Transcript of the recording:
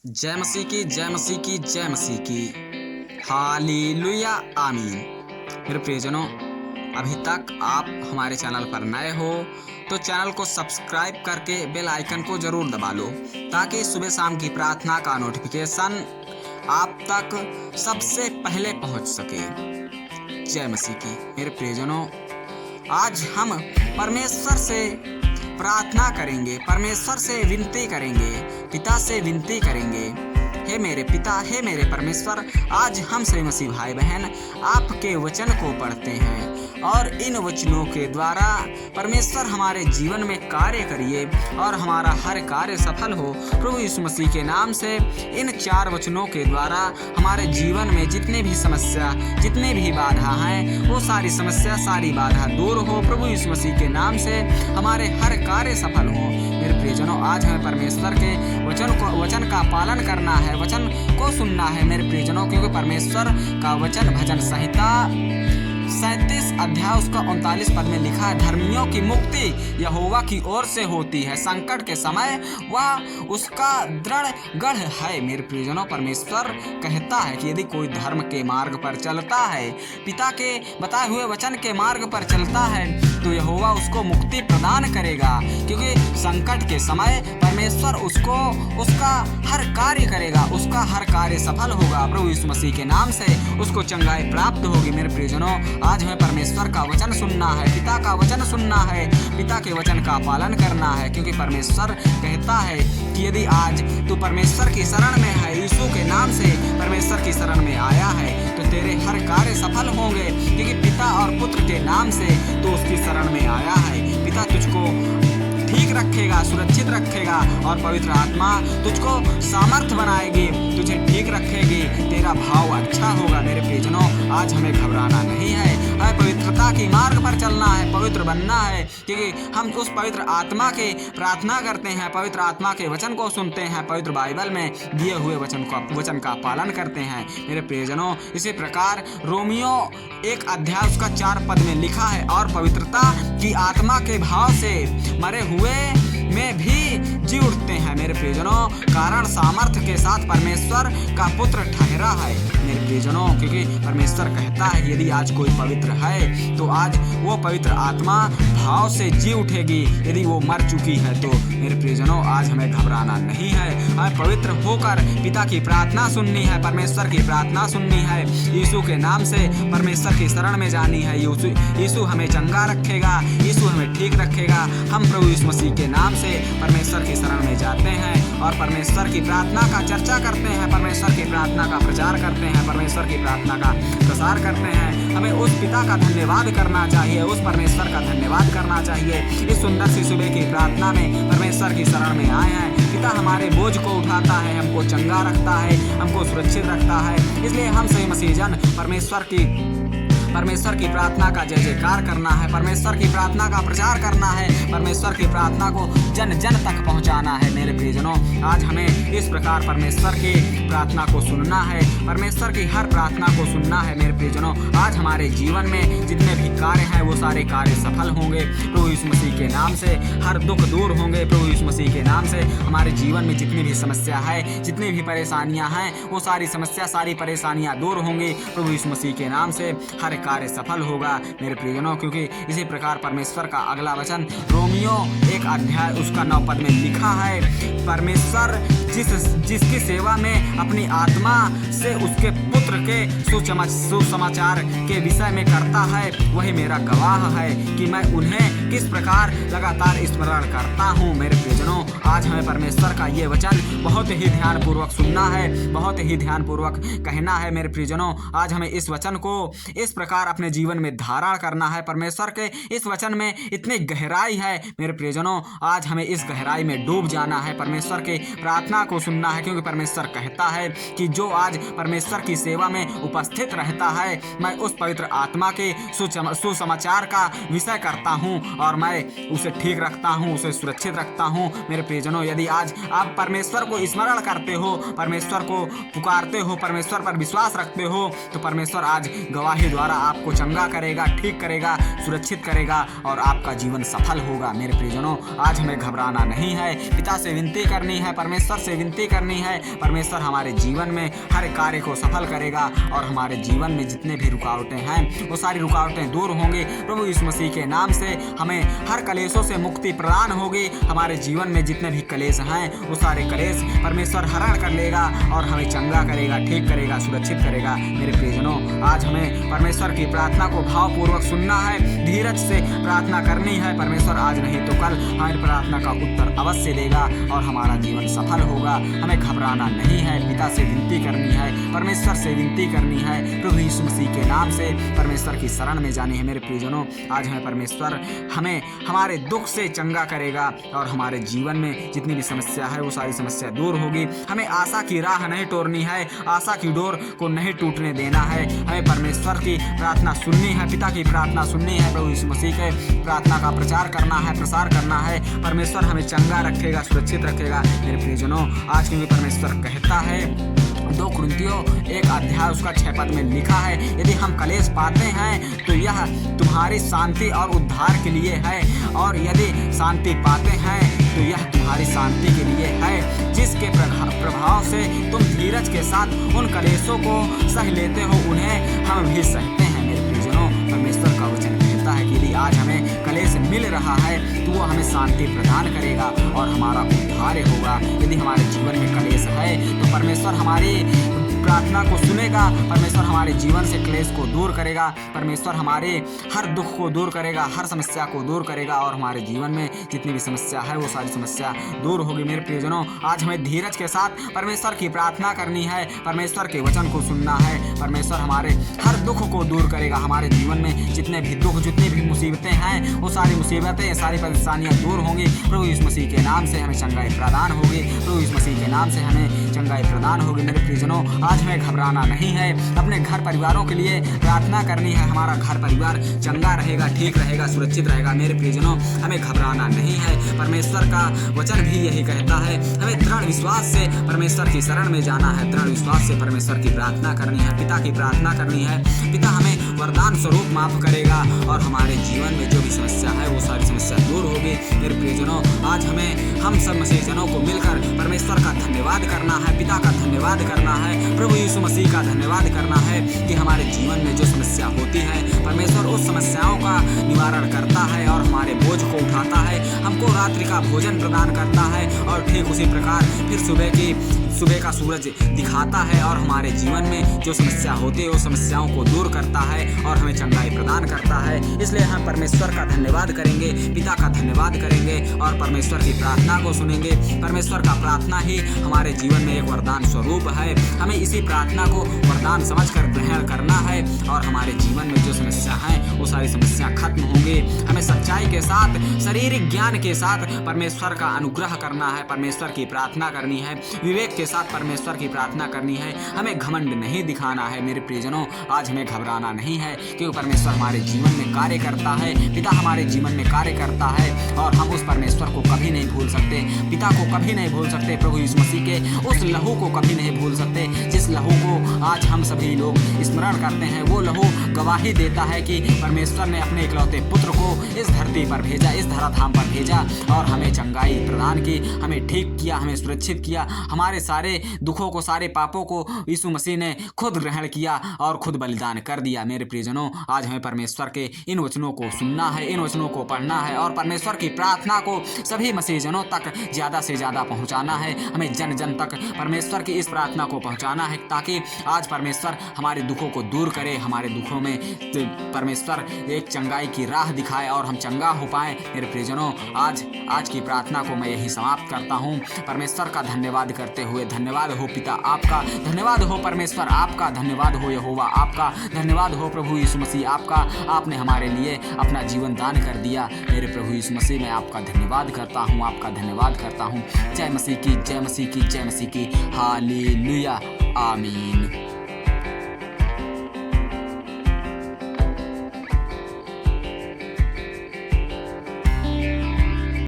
जय मसीह की जय मसीह की जय मसीह की हालेलुया आमीन। मेरे प्रियजनों, अभी तक आप हमारे चैनल पर नए हो तो चैनल को सब्सक्राइब करके बेल आइकन को ज़रूर दबा लो ताकि सुबह शाम की प्रार्थना का नोटिफिकेशन आप तक सबसे पहले पहुंच सके। जय मसीह की। मेरे प्रियजनों, आज हम परमेश्वर से प्रार्थना करेंगे, परमेश्वर से विनती करेंगे, पिता से विनती करेंगे। हे मेरे पिता, हे मेरे परमेश्वर, आज हम सभी मसीह भाई बहन आपके वचन को पढ़ते हैं और इन वचनों के द्वारा परमेश्वर हमारे जीवन में कार्य करिए और हमारा हर कार्य सफल हो। प्रभु यीशु मसीह के नाम से इन 4 वचनों के द्वारा हमारे जीवन में जितने भी समस्या, जितने भी बाधा हैं, वो सारी समस्या, सारी बाधा दूर हो। प्रभु यीशु मसीह के नाम से हमारे हर कार्य सफल हो। मेरे प्रियजनों, आज हमें परमेश्वर के वचन का पालन करना है, वचन को सुनना है। मेरे प्रियजनों, क्योंकि परमेश्वर का वचन भजन संहिता 37 अध्याय उसका 39 पद में लिखा है, धर्मियों की मुक्ति यहोवा की ओर से होती है, संकट के समय वह उसका दृढ़ गढ़ है। मेरे प्रियजनों, परमेश्वर कहता है कि यदि कोई धर्म के मार्ग पर चलता है, पिता के बताए हुए वचन के मार्ग पर चलता है, तो यहोवा उसको मुक्ति प्रदान करेगा, क्योंकि संकट के समय परमेश्वर उसको उसका हर कार्य करेगा, उसका हर कार्य सफल होगा। प्रभु यीशु मसीह के नाम से उसको चंगाई प्राप्त होगी। मेरे प्रियजनों, आज हमें परमेश्वर का वचन सुनना है, पिता का वचन सुनना है, पिता के वचन का पालन करना है, क्योंकि परमेश्वर कहता है कि यदि आज तू परमेश्वर की शरण में है, यीशु के नाम से परमेश्वर की शरण में आया है, तो तेरे हर कार्य सफल होंगे, क्योंकि पिता और पुत्र के नाम से तू उसकी शरण में आया है। पिता तुझको ठीक रखेगा, सुरक्षित रखेगा और पवित्र आत्मा तुझको सामर्थ बनाएगी, तुझे ठीक रखेगी, तेरा भाव अच्छा होगा। मेरे प्रियजनों, आज हमें घबराना नहीं है, हमें पवित्रता की मार्ग पर चलना है, पवित्र बनना है, क्योंकि हम उस पवित्र आत्मा के प्रार्थना करते हैं, पवित्र आत्मा के वचन को सुनते हैं, पवित्र बाइबल में दिए हुए वचन का पालन करते हैं। मेरे प्रियजनों, इसी प्रकार रोमियो 1 अध्याय उसका 4 पद में लिखा है, और पवित्रता की आत्मा के भाव से मरे हुए में भी जी उठते हैं। मेरे प्रियजनों, कारण सामर्थ्य के साथ परमेश्वर का पुत्र ठहरा है। मेरे प्रियजनों, क्योंकि परमेश्वर कहता है यदि आज कोई पवित्र है तो आज वो पवित्र आत्मा भाव से जी उठेगी, यदि वो मर चुकी है तो। मेरे प्रियजनों, आज हमें घबराना नहीं है, हमें पवित्र होकर पिता की प्रार्थना सुननी है, परमेश्वर की प्रार्थना सुननी है, यीशु के नाम से परमेश्वर की शरण में जानी है। यीशु हमें चंगा रखेगा, यीशु हमें ठीक रखेगा। हम प्रभु यीशु मसीह के नाम से परमेश्वर की शरण में जाते हैं और परमेश्वर की प्रार्थना का चर्चा करते हैं, परमेश्वर की प्रार्थना का प्रचार करते हैं, परमेश्वर की प्रार्थना का प्रसार करते हैं। हमें उस पिता का धन्यवाद करना चाहिए, उस परमेश्वर का धन्यवाद करना चाहिए। इस सुंदर सी सुबह की प्रार्थना में परमेश्वर की शरण में आए हैं। पिता हमारे बोझ को उठाता है, हमको चंगा रखता है, हमको सुरक्षित रखता है। इसलिए हम सही मसीह जन परमेश्वर की प्रार्थना का जय जयकार करना है, परमेश्वर की प्रार्थना का प्रचार करना है, परमेश्वर की प्रार्थना को जन जन तक पहुंचाना है। मेरे प्रियजनों, आज हमें इस प्रकार परमेश्वर की प्रार्थना को सुनना है, परमेश्वर की हर प्रार्थना को सुनना है। मेरे प्रियजनों, आज हमारे जीवन में जितने भी कार्य हैं वो सारे कार्य सफल होंगे प्रभु यीशु मसीह के नाम से, हर दुख दूर होंगे प्रभु यीशु मसीह के नाम से। हमारे जीवन में जितनी भी समस्या है, जितनी भी परेशानियां हैं, वो सारी समस्या, सारी परेशानियां दूर होंगी प्रभु यीशु मसीह के नाम से, हर कार्य सफल होगा। मेरे प्रियजनों, क्योंकि इसी प्रकार परमेश्वर का अगला वचन रोमियो 1 अध्याय उसका 9 पद में लिखा है, परमेश्वर जिसकी सेवा में अपनी आत्मा से उसके पुत्र के सुसमाचार के विषय में करता है, वही मेरा गवाह है कि मैं उन्हें किस प्रकार लगातार स्मरण करता हूँ। मेरे प्रियजनों, आज हमें परमेश्वर का ये वचन बहुत ही ध्यानपूर्वक सुनना है, बहुत ही ध्यानपूर्वक कहना है। मेरे प्रियजनों, आज हमें इस वचन को इस प्रकार अपने जीवन में धारण करना है। परमेश्वर के इस वचन में इतनी गहराई है। मेरे प्रियजनों, आज हमें इस गहराई में डूब जाना है, परमेश्वर के प्रार्थना को सुनना है, क्योंकि परमेश्वर कहता है कि जो आज परमेश्वर की सेवा में उपस्थित रहता है, मैं उस पवित्र आत्मा के सुसमाचार का विषय करता हूँ और मैं उसे ठीक रखता हूँ, उसे सुरक्षित रखता हूँ। मेरे प्रियजनों, यदि आज आप परमेश्वर को स्मरण करते हो, परमेश्वर को पुकारते हो, परमेश्वर पर विश्वास रखते हो, तो परमेश्वर आज गवाही द्वारा आपको चंगा करेगा, ठीक करेगा, सुरक्षित करेगा और आपका जीवन सफल होगा। मेरे प्रियजनों, आज हमें घबराना नहीं है, पिता से विनती करनी है, परमेश्वर से विनती करनी है। परमेश्वर हमारे जीवन में हर कार्य को सफल करेगा और हमारे जीवन में जितने भी रुकावटें हैं वो सारी रुकावटें दूर होंगी। प्रभु यीशु मसीह के नाम से हमें हर कलेशों से मुक्ति प्रदान होगी। हमारे जीवन में जितने भी कलेश हैं वो सारे कलेश परमेश्वर हरण कर लेगा और हमें चंगा करेगा, ठीक करेगा, सुरक्षित करेगा। मेरे प्रियजनों, आज हमें परमेश्वर की प्रार्थना को भावपूर्वक सुनना है, धीरज से प्रार्थना करनी है। परमेश्वर आज नहीं तो कल हमारी प्रार्थना का उत्तर अवश्य देगा और हमारा जीवन सफल होगा। हमें घबराना नहीं है, पिता से विनती करनी है, परमेश्वर से विनती करनी है, प्रभु यीशु मसीह के नाम से परमेश्वर की शरण में जानी है। मेरे प्रियजनों, आज हमें परमेश्वर हमें हमारे दुख से चंगा करेगा और हमारे जीवन में जितनी भी समस्या है वो सारी समस्या दूर होगी। हमें आशा की राह नहीं तोड़नी है, आशा की डोर को नहीं टूटने देना है। हमें परमेश्वर की प्रार्थना सुननी है, पिता की प्रार्थना सुननी है, प्रभु यीशु मसीह के प्रार्थना का प्रचार करना है, प्रसार करना है। परमेश्वर हमें चंगा रखेगा, सुरक्षित रखेगा। मेरे प्रियजनों, आज क्योंकि परमेश्वर कहता है 2 कुरिन्थियों 1 अध्याय उसका 6 पद में लिखा है, यदि हम कलेश पाते हैं तो यह तुम्हारी शांति और उद्धार के लिए है, और यदि शांति पाते हैं तो यह तुम्हारी शांति के लिए है, जिसके प्रभाव से तुम धीरज के साथ उन कलेशों को सह लेते हो, उन्हें हम भी सहते हैं। मेरे प्रियजनों, परमेश्वर का वचन कहता है कि यदि आज हमें कलेश मिल रहा है तो वो हमें शांति प्रदान करेगा और हमारा उद्धार होगा। यदि हमारे जीवन में कलेश है तो परमेश्वर हमारी प्रार्थना को सुनेगा, परमेश्वर हमारे जीवन से क्लेश को दूर करेगा, परमेश्वर हमारे हर दुख को दूर करेगा, हर समस्या को दूर करेगा और हमारे जीवन में जितनी भी समस्या है वो सारी समस्या दूर होगी। मेरे प्रियजनों, आज हमें धीरज के साथ परमेश्वर की प्रार्थना करनी है, परमेश्वर के वचन को सुनना है। परमेश्वर हमारे हर दुख को दूर करेगा। हमारे जीवन में जितने भी दुख, जितनी भी मुसीबतें हैं वो सारी मुसीबतें, सारी परेशानियां दूर होंगी। प्रभु यीशु मसीह के नाम से हमें चंगाई प्रदान होगी, प्रभु यीशु मसीह के नाम से हमें चंगाई प्रदान होगी। मेरे प्रियजनों, आज हमें घबराना नहीं है, अपने घर परिवारों के लिए प्रार्थना करनी है। हमारा घर परिवार चंगा रहेगा, ठीक रहेगा, सुरक्षित रहेगा। मेरे प्रियजनों, हमें घबराना नहीं है। परमेश्वर का वचन भी यही कहता है, हमें दृढ़ विश्वास से परमेश्वर की शरण में जाना है, दृढ़ विश्वास से परमेश्वर की प्रार्थना करनी है, पिता की प्रार्थना करनी है। पिता हमें वरदान स्वरूप माफ करेगा और हमारे जीवन में जो भी समस्या है वो सारी समस्या दूर होगी। मेरे प्रियजनों, आज हम सब मसीहजनों को मिलकर परमेश्वर का धन्यवाद करना है, पिता का धन्यवाद करना है, प्रभु यीशु मसीह का धन्यवाद करना है कि हमारे जीवन में जो समस्या होती है परमेश्वर उस समस्याओं का निवारण करता है और हमारे बोझ को उठाता है, हमको रात्रि का भोजन प्रदान करता है और ठीक उसी प्रकार फिर सुबह का सूरज दिखाता है और हमारे जीवन में जो समस्या होती है उस समस्याओं को दूर करता है और हमें चंगाई प्रदान करता है। इसलिए हम परमेश्वर का धन्यवाद करेंगे, पिता का धन्यवाद करेंगे और परमेश्वर की प्रार्थना को सुनेंगे। परमेश्वर का प्रार्थना ही हमारे जीवन में एक वरदान स्वरूप है। हमें इसी प्रार्थना को वरदान समझकर ग्रहण करना है और हमारे जीवन में जो समस्या है वो सारी समस्या खत्म होंगी। हमें सच्चाई के साथ, शारीरिक ज्ञान के साथ परमेश्वर का अनुग्रह करना है, परमेश्वर की प्रार्थना करनी है, विवेक के साथ परमेश्वर की प्रार्थना करनी है। हमें घमंड नहीं दिखाना है। मेरे प्रियजनों, आज हमें घबराना नहीं है क्योंकि परमेश्वर हमारे जीवन में कार्य करता है, पिता हमारे जीवन में कार्य करता है और हम उस परमेश्वर को कभी नहीं भूल सकते, पिता को कभी नहीं भूल सकते, प्रभु यीशु मसीह के उस लहू को कभी नहीं भूल सकते जिस लहू को आज हम सभी लोग स्मरण करते हैं। वो लहू गवाही देता है कि परमेश्वर ने अपने इकलौते पुत्र को इस धरती पर भेजा, इस धराधाम पर भेजा और हमें चंगाई प्रदान की, हमें ठीक किया, हमें सुरक्षित किया। हमारे सारे दुखों को, सारे पापों को यीशु मसीह ने खुद ग्रहण किया और खुद बलिदान कर दिया। मेरे प्रियजनों, आज हमें परमेश्वर के इन वचनों को सुनना है, इन वचनों को पढ़ना है और परमेश्वर की प्रार्थना को सभी मसीहजनों तक ज़्यादा से ज़्यादा पहुंचाना है। हमें जन जन तक परमेश्वर की इस प्रार्थना को पहुंचाना है ताकि आज परमेश्वर हमारे दुखों को दूर करे, हमारे दुखों में परमेश्वर एक चंगाई की राह दिखाए और हम चंगा हो पाए। मेरे प्रियजनों, आज की प्रार्थना को मैं यही समाप्त करता हूँ, परमेश्वर का धन्यवाद करते हुए। धन्यवाद हो पिता आपका, धन्यवाद हो परमेश्वर आपका, धन्यवाद हो यहोवा आपका, धन्यवाद हो प्रभु यीशु मसीह आपका। आपने हमारे लिए अपना जीवन दान कर दिया। मेरे प्रभु यीशु मसीह, मैं आपका धन्यवाद करता हूँ, आपका धन्यवाद करता हूँ। जय मसीह की, जय मसीह की, जय मसीह की। हालेलुया, आमीन।